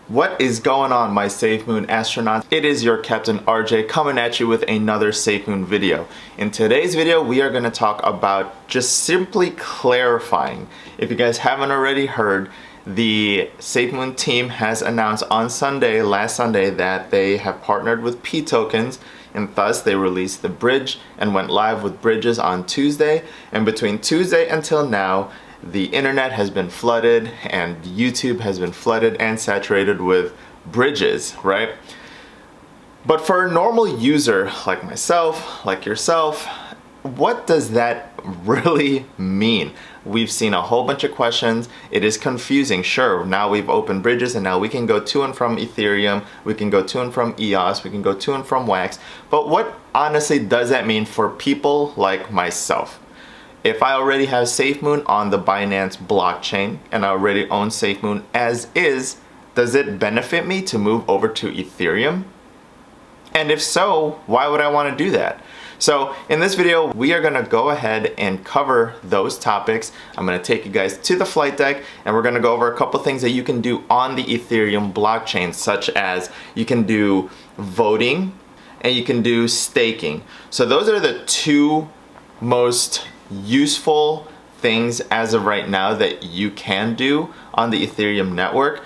What is going on, my SafeMoon astronauts? It is your Captain RJ coming at you with another SafeMoon video. In today's video, we are going to talk about just simply clarifying. If you guys haven't already heard, the SafeMoon team has announced on Sunday, last Sunday, that they have partnered with P tokens, and thus they released the bridge and went live with bridges on Tuesday. And between Tuesday until now, the internet has been flooded and YouTube has been flooded and saturated with bridges, right? But for a normal user like myself, like yourself, what does that really mean? We've seen a whole bunch of questions. It is confusing. Sure, now we've opened bridges and now we can go to and from Ethereum, we can go to and from EOS, we can go to and from Wax. But what honestly does that mean for people like myself? If I already have SafeMoon on the Binance blockchain and I already own SafeMoon as is, does it benefit me to move over to Ethereum? And if so, why would I want to do that? So in this video, we are going to go ahead and cover those topics. I'm going to take you guys to the flight deck and we're going to go over a couple things that you can do on the Ethereum blockchain, such as you can do voting and you can do staking. So those are the two most useful things as of right now that you can do on the Ethereum network.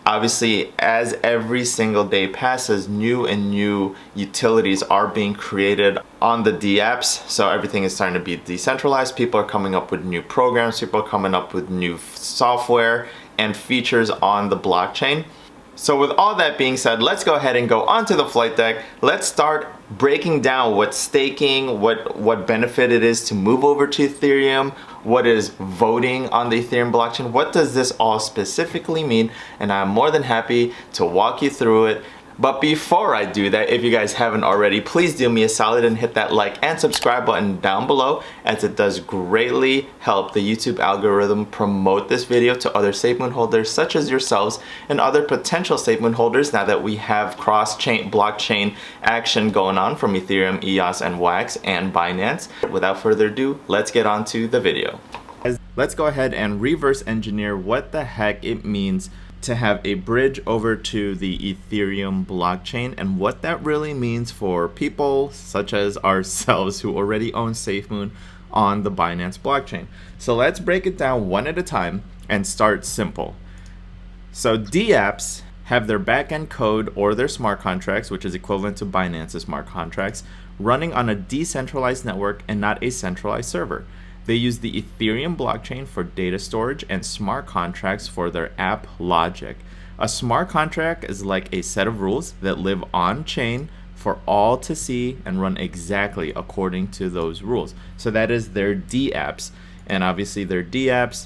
Obviously, as every single day passes, new and new utilities are being created on the dApps. So everything is starting to be decentralized. People are coming up with new programs, people are coming up with new software and features on the blockchain. So with all that being said, let's go ahead and go onto the flight deck. Let's start breaking down what staking, what benefit it is to move over to Ethereum, what is voting on the Ethereum blockchain, what does this all specifically mean, and I'm more than happy to walk you through it. But before I do that, if you guys haven't already, please do me a solid and hit that like and subscribe button down below, as it does greatly help the YouTube algorithm promote this video to other SafeMoon holders such as yourselves and other potential SafeMoon holders, now that we have cross-chain blockchain action going on from Ethereum, EOS, and Wax and Binance. Without further ado, let's get on to the video. Let's go ahead and reverse engineer what the heck it means to have a bridge over to the Ethereum blockchain and what that really means for people such as ourselves who already own SafeMoon on the Binance blockchain. So let's break it down one at a time and start simple. So dApps have their backend code or their smart contracts, which is equivalent to Binance's smart contracts, running on a decentralized network and not a centralized server. They use the Ethereum blockchain for data storage and smart contracts for their app logic. A smart contract is like a set of rules that live on chain for all to see and run exactly according to those rules. So that is their dApps. And obviously their dApps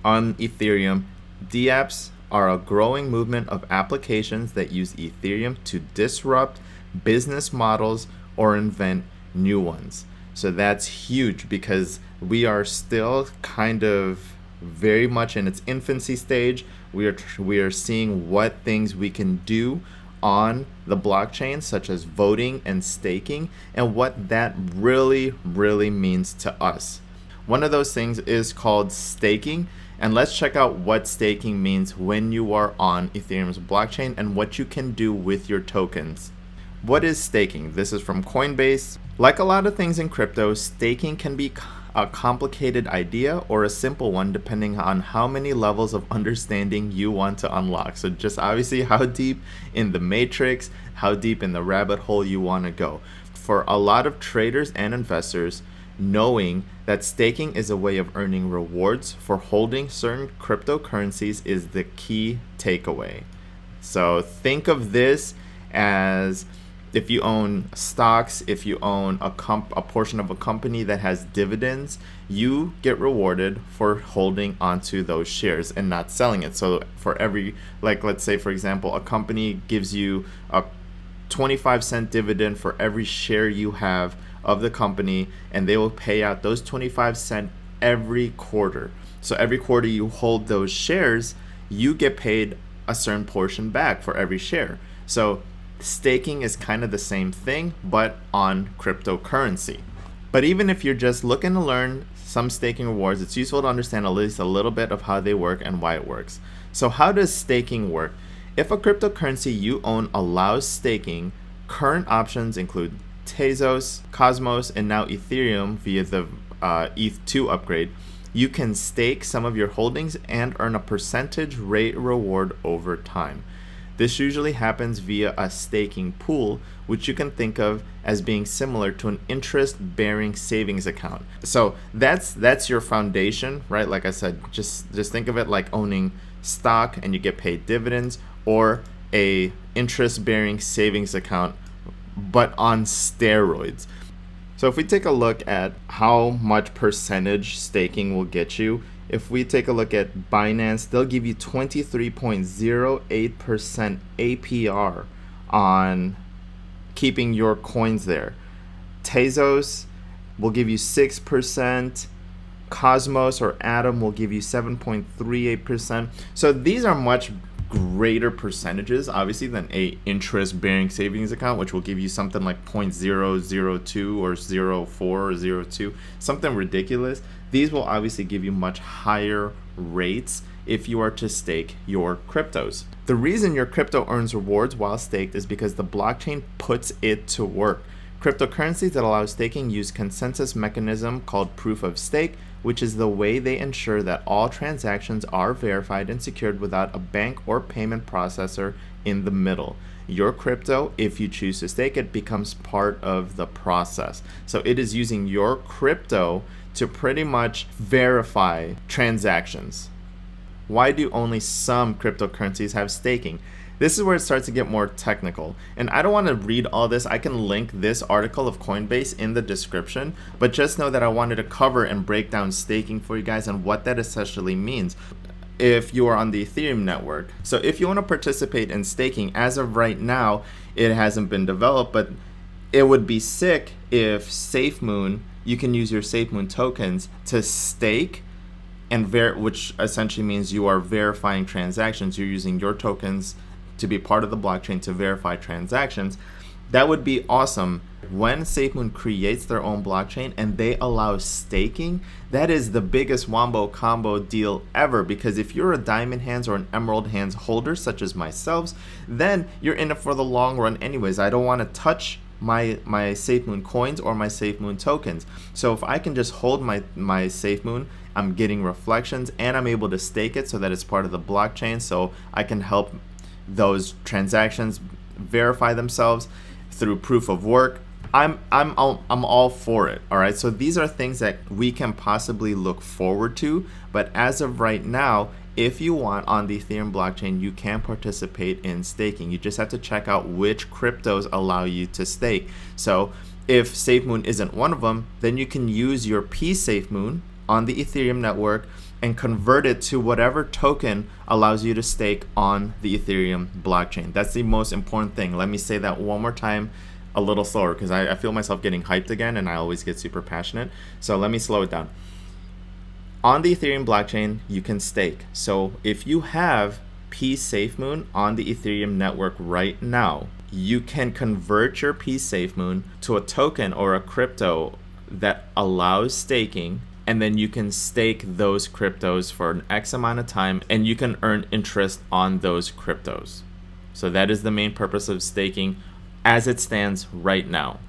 on Ethereum. dApps are a growing movement of applications that use Ethereum to disrupt business models or invent new ones. So that's huge because we are still kind of very much in its infancy stage. We are seeing what things we can do on the blockchain, such as voting and staking, and what that really means to us. One of those things is called staking, and let's check out what staking means when you are on Ethereum's blockchain and what you can do with your tokens. What is staking? This is from Coinbase. Like a lot of things in crypto, staking can be a complicated idea or a simple one depending on how many levels of understanding you want to unlock. So just obviously how deep in the matrix, how deep in the rabbit hole you want to go. For a lot of traders and investors, knowing that staking is a way of earning rewards for holding certain cryptocurrencies is the key takeaway. So think of this as if you own stocks, if you own a portion of a company that has dividends, you get rewarded for holding onto those shares and not selling it. So for every, like let's say for example, a company gives you a 25-cent dividend for every share you have of the company, and they will pay out those 25 cents every quarter. So every quarter you hold those shares, you get paid a certain portion back for every share. So staking is kind of the same thing, but on cryptocurrency. But even if you're just looking to learn some staking rewards, it's useful to understand at least a little bit of how they work and why it works. So how does staking work? If a cryptocurrency you own allows staking, current options include Tezos, Cosmos, and now Ethereum via the ETH2 upgrade. You can stake some of your holdings and earn a percentage rate reward over time. This usually happens via a staking pool, which you can think of as being similar to an interest-bearing savings account. So that's your foundation, right? Like I said, just think of it like owning stock and you get paid dividends, or a interest-bearing savings account, but on steroids. So if we take a look at how much percentage staking will get you, if we take a look at Binance, they'll give you 23.08% APR on keeping your coins there. Tezos will give you 6%. Cosmos or Atom will give you 7.38%. So these are much greater percentages, obviously, than a interest-bearing savings account, which will give you something like 0.002 or 0.04 or 0.02, something ridiculous. These will obviously give you much higher rates if you are to stake your cryptos. The reason your crypto earns rewards while staked is because the blockchain puts it to work. Cryptocurrencies that allow staking use consensus mechanism called proof of stake, which is the way they ensure that all transactions are verified and secured without a bank or payment processor in the middle. Your crypto, if you choose to stake it, becomes part of the process. So it is using your crypto to pretty much verify transactions. Why do only some cryptocurrencies have staking? This is where it starts to get more technical. And I don't want to read all this. I can link this article of Coinbase in the description, but just know that I wanted to cover and break down staking for you guys and what that essentially means if you are on the Ethereum network. So if you want to participate in staking, as of right now, it hasn't been developed, but it would be sick if SafeMoon, you can use your SafeMoon tokens to stake, and which essentially means you are verifying transactions. You're using your tokens to be part of the blockchain to verify transactions. That would be awesome. When SafeMoon creates their own blockchain and they allow staking, that is the biggest wombo combo deal ever, because if you're a diamond hands or an emerald hands holder such as myself, then you're in it for the long run anyways. I don't want to touch my SafeMoon coins or my SafeMoon tokens. So if I can just hold my SafeMoon, I'm getting reflections and I'm able to stake it so that it's part of the blockchain, so I can help those transactions verify themselves through proof of work. I'm all for it. All right, so these are things that we can possibly look forward to, but as of right now, if you want on the Ethereum blockchain, you can participate in staking. You just have to check out which cryptos allow you to stake. So if SafeMoon isn't one of them, then you can use your pSafeMoon on the Ethereum network and convert it to whatever token allows you to stake on the Ethereum blockchain. That's the most important thing. Let me say that one more time, a little slower, because I feel myself getting hyped again and I always get super passionate. So let me slow it down. On the Ethereum blockchain, you can stake. So if you have pSafeMoon on the Ethereum network right now, you can convert your pSafeMoon to a token or a crypto that allows staking, and then you can stake those cryptos for an X amount of time and you can earn interest on those cryptos. So that is the main purpose of staking as it stands right now.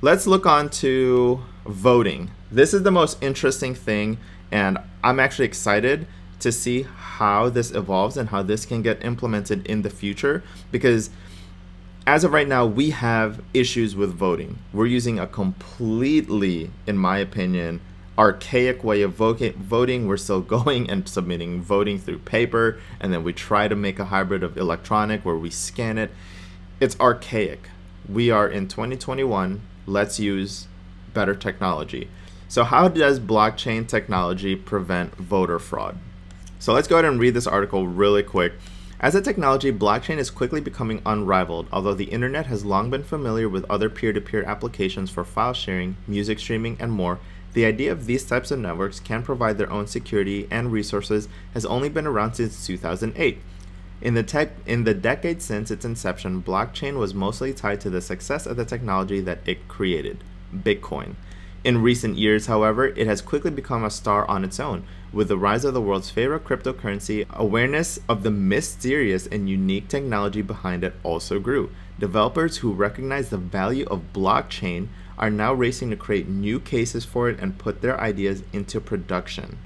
Let's look on to voting. This is the most interesting thing, and I'm actually excited to see how this evolves and how this can get implemented in the future, because as of right now, we have issues with voting. We're using a completely, in my opinion, archaic way of voting. We're still going and submitting voting through paper, and then we try to make a hybrid of electronic where we scan it. It's archaic. We are in 2021. Let's use better technology. So how does blockchain technology prevent voter fraud? So let's go ahead and read this article really quick. As a technology, blockchain is quickly becoming unrivaled. Although the internet has long been familiar with other peer-to-peer applications for file sharing, music streaming, and more, the idea of these types of networks can provide their own security and resources has only been around since 2008. In the decade since its inception, blockchain was mostly tied to the success of the technology that it created, Bitcoin. In recent years, however, it has quickly become a star on its own. With the rise of the world's favorite cryptocurrency, awareness of the mysterious and unique technology behind it also grew. Developers who recognize the value of blockchain are now racing to create new cases for it and put their ideas into production.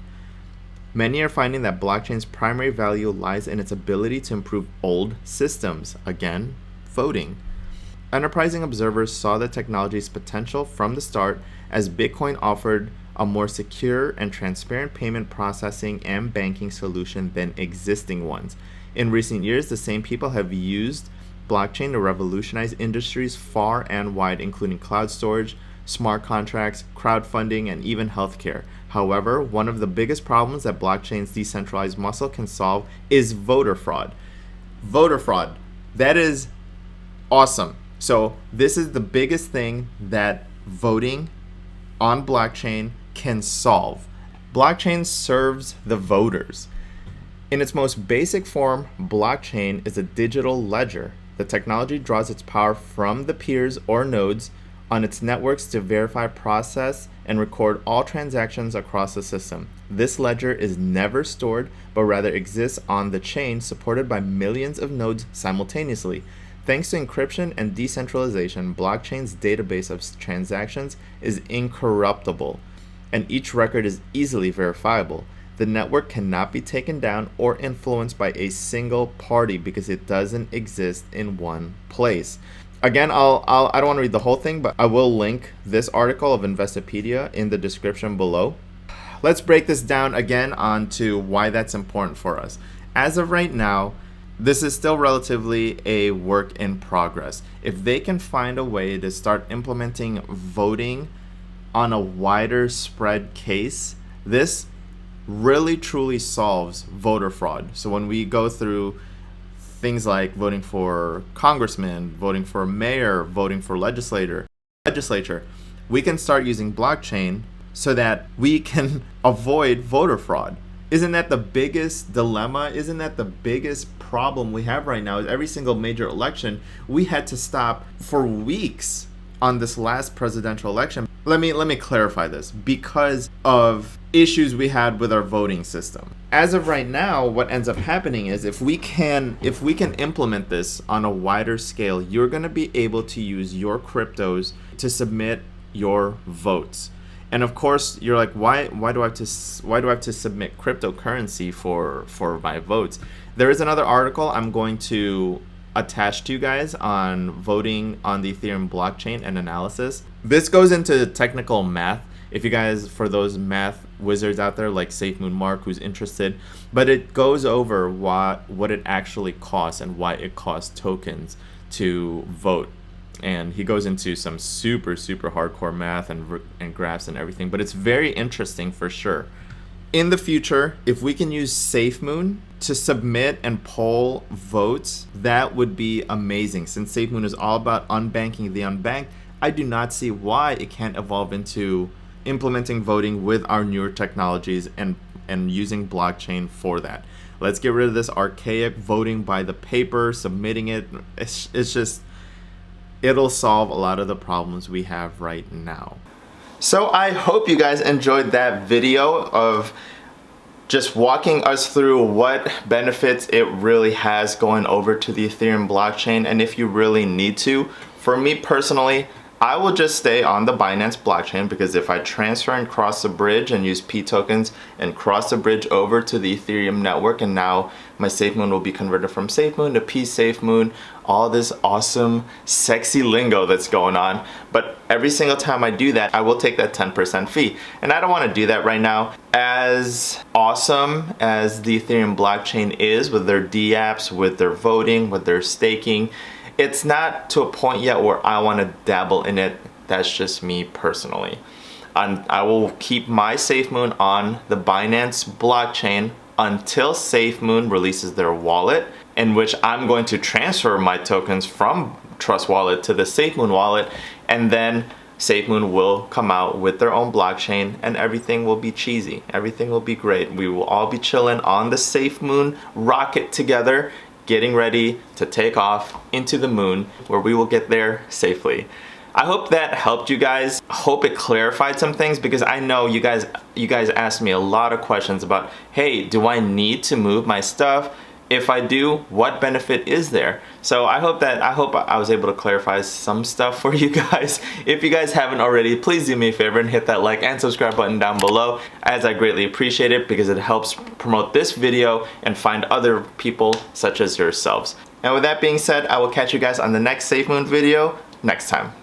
Many are finding that blockchain's primary value lies in its ability to improve old systems, again, voting. Enterprising observers saw the technology's potential from the start, as Bitcoin offered a more secure and transparent payment processing and banking solution than existing ones. In recent years, the same people have used blockchain to revolutionize industries far and wide, including cloud storage, smart contracts, crowdfunding, and even healthcare. However, one of the biggest problems that blockchain's decentralized muscle can solve is voter fraud. Voter fraud. That is awesome. So this is the biggest thing that voting on blockchain can solve. Blockchain serves the voters. In its most basic form, blockchain is a digital ledger. The technology draws its power from the peers or nodes on its networks to verify, process, and record all transactions across the system. This ledger is never stored, but rather exists on the chain, supported by millions of nodes simultaneously. Thanks to encryption and decentralization, blockchain's database of transactions is incorruptible, and each record is easily verifiable. The network cannot be taken down or influenced by a single party because it doesn't exist in one place. Again, I don't want to read the whole thing, but I will link this article of Investopedia in the description below. Let's break this down again onto why that's important for us. As of right now, this is still relatively a work in progress. If they can find a way to start implementing voting on a wider spread case, this really truly solves voter fraud. So when we go through things like voting for congressman, voting for mayor, voting for legislature, we can start using blockchain so that we can avoid voter fraud. Isn't that the biggest dilemma? Isn't that the biggest problem we have right now? Is every single major election we had to stop for weeks on this last presidential election. Let me clarify this, because of issues we had with our voting system. As of right now, what ends up happening is if we can implement this on a wider scale, you're going to be able to use your cryptos to submit your votes. And of course, you're like, why do I have to submit cryptocurrency for my votes? There is another article I'm going to attach to you guys on voting on the Ethereum blockchain and analysis. This goes into technical math. If you guys, for those math wizards out there like SafeMoon Mark who's interested, but it goes over what it actually costs and why it costs tokens to vote. And he goes into some super hardcore math and graphs and everything, but it's very interesting for sure. In the future, if we can use SafeMoon to submit and poll votes, that would be amazing. Since SafeMoon is all about unbanking the unbanked, I do not see why it can't evolve into implementing voting with our newer technologies and using blockchain for that. Let's get rid of this archaic voting by the paper, submitting it. It's just, it'll solve a lot of the problems we have right now. So I hope you guys enjoyed that video of just walking us through what benefits it really has going over to the Ethereum blockchain, and if you really need to. For me personally, I will just stay on the Binance blockchain, because if I transfer and cross the bridge and use P tokens and cross the bridge over to the Ethereum network, and now my SafeMoon will be converted from SafeMoon to P SafeMoon, all this awesome, sexy lingo that's going on. But every single time I do that, I will take that 10% fee. And I don't want to do that right now. As awesome as the Ethereum blockchain is with their dApps, with their voting, with their staking, it's not to a point yet where I want to dabble in it. That's just me personally. And I will keep my SafeMoon on the Binance blockchain until SafeMoon releases their wallet, in which I'm going to transfer my tokens from Trust Wallet to the SafeMoon wallet, and then SafeMoon will come out with their own blockchain and everything will be cheesy. Everything will be great. We will all be chilling on the SafeMoon rocket together, getting ready to take off into the moon, where we will get there safely. I hope that helped you guys. I hope it clarified some things, because I know you guys asked me a lot of questions about, hey, do I need to move my stuff? If I do, what benefit is there? So I hope I was able to clarify some stuff for you guys. If you guys haven't already, please do me a favor and hit that like and subscribe button down below, as I greatly appreciate it, because it helps promote this video and find other people such as yourselves. And with that being said, I will catch you guys on the next SafeMoon video next time.